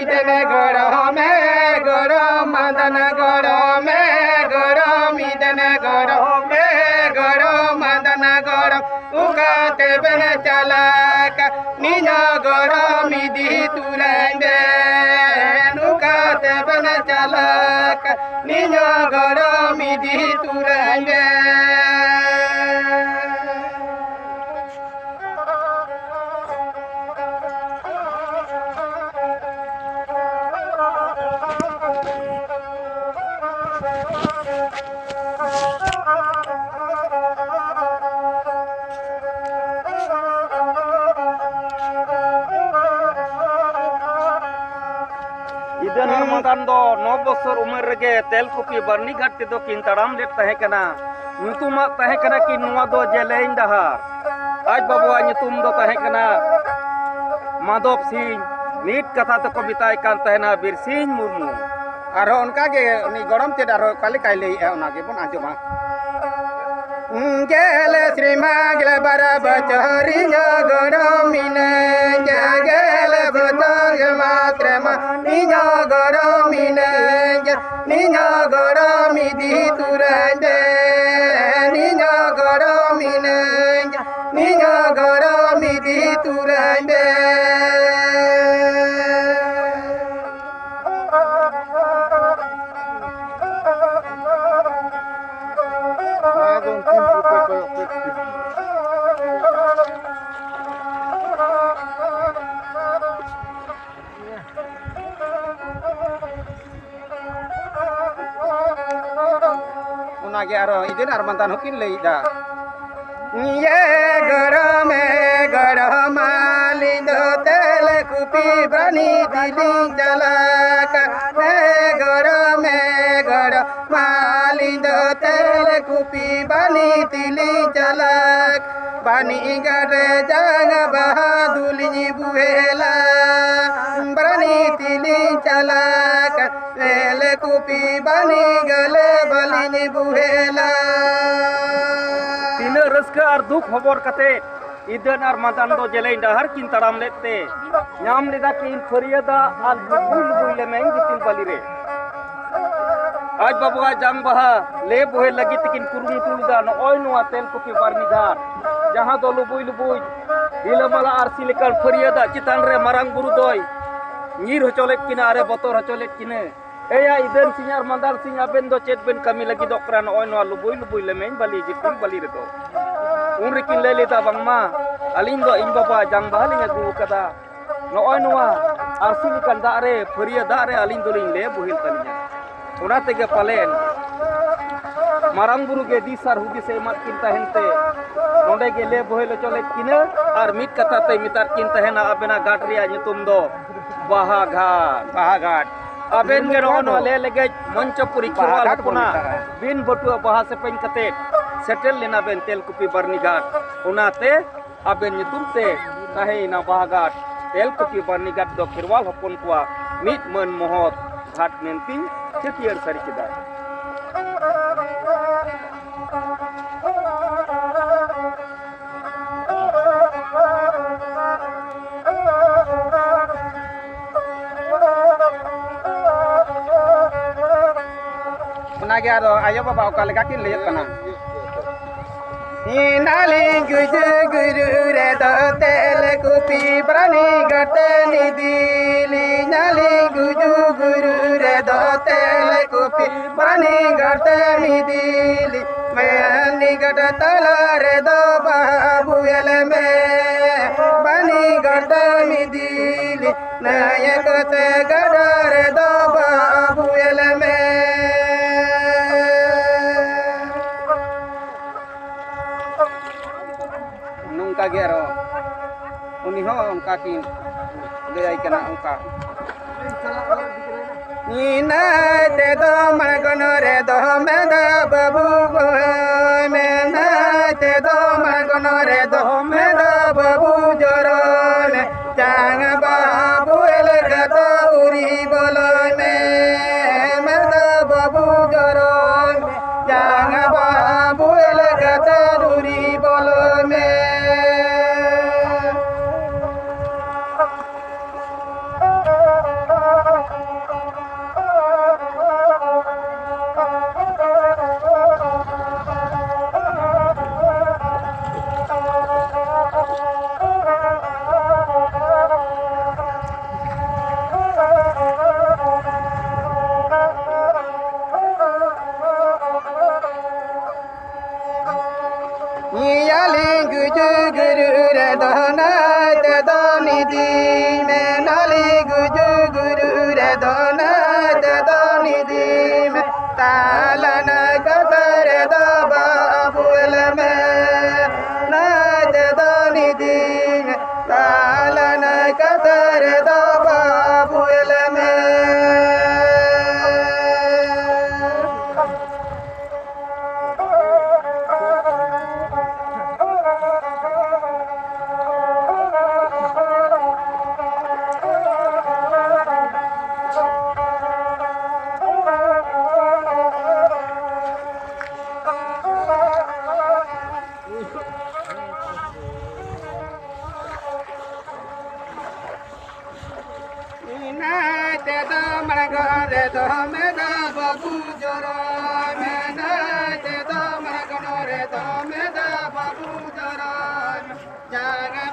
इदन गड़ो में गड़ो मदन गड़ो में गड़ो इदन गड़ो में गड़ो मदन गड़ो उगाते बन चलाक निनो गड़ो मिदी तुरंगे उगाते बन चलाक निनो गड़ो मिदी तुरंगे इदन हरमदान दो 9 बছর उम्र रेगे तेलकुपी बर्नीघाट तेदो किन तड़ाम लेट तहे कना नुतुमा तहे कना कि नुआ दो जेलेइन डहार आज बाबुआ नुतुम दो तहे कना माधव सिंह नीट कथा तो कविता कान तहेना बिरसिंह मुर्मू आरो उनका के नि गरम ते आरो काले काले ओना के बन आजमा गेल श्री मागल बरा बचरी गरमिन गेल बतंग मात्र निज गरमिन निज गरमि दी तुरंगे निज गरमिन निज गरमि दी तुरंगे उनागे आरो इदिन आरमानतान हुकिन लैदा ये गरम मालिन तेल कुपी बनी दिली जलक गरम मालिन तेल कुपी बनी दिली जलक बनी गरे जंग बहादुली बुहेला बनी दिली जलक तेल कुपी बनी गले बलिनी बुहेला तीन रस्क और दुख खबर कते इदन और मदान दो जेलेइन डहार किन तड़ाम लेते नाम लेदा किन फरियादा और बुल बुले में जितिन बली रे आज बाबुआ जंग बहा ले बोहे लगी तकिन कुरुमुटुलदा नोय नोआ तेलकुपी बर्नीघाट जहां दो लुबुई दिलमाला आरसी लेकर फरियादा चितान रे मारांग बुरु दोय नीर हचोलेट किना अरे बतर हचोलेट किने एया इदन सिंह मंदाल सिंह अबेन दो चेत बेन कमी लगी दोकरा नोय नोआ लुबुई लेमेन बली जितिन बली रे दो उन रिकिन ले लेता बांगमा अलिंग दो इन बाबा जंग बहा लिंग गुरु कदा नोय नोआ आरसी लेकर दा रे फरियादा रे अलिंग दोलिन ले बोहिल तलिया उना तेगे पालेन मारांग बुरु के दिसार हुदी से मत किन तहनते नोंडे के ले बोहेल चले किने और मिट कथा ते मितार किन तहना अबेना घाट रिया नितुम दो बाहा घाट अबेन के नो ले लगे मंचपुरी खवाल पुना बिन बटुआ बाहा से पेन कते सेटल लेना बेन तेलकुपी बर्नीघाट उनाते अबेन नितुम ते ताहे ना बाहा घाट तेलकुपी बर्नीघाट दो खिरवाल हपन कुआ मिट मन मोहत घाट मेंती चेतियर सरी किदा उनागे आरो आयो बाबा ओका लेका किन लेय कना नाली गुजु गुरु रे दो तेल कुपी बर्नीघाट निदिली नाली गुजु गुरु रे दो तेल कुपी बर्नीघाट निदिली बर्नीघाट तला रे दो बाबुएल में बर्नीघाट निदिली नायक ते गड़ा रे दो बाबुएल में नुंका गेरो उनी हो उनका की ले आई कना उनका नीना ते दो मगन रे दो में बाबू में ना ते दो मगन रे दो में बाबू जरो में चांग बाबू एल गदा उरी बोलो में बाबू जरो में चांग बाबू एल गदा उरी बोलो में नाते दो निधि में नाली गुजु गुरु रे दो नाते दो निधि में तालन कसर दो बाबुल में नाते दो निधि में तालन कसर दो बाबुल में नाते दो मरगोरे दो में दो बाबू जोरो में नाते दो मरगोरे दो में दो बाबू जोरो जागा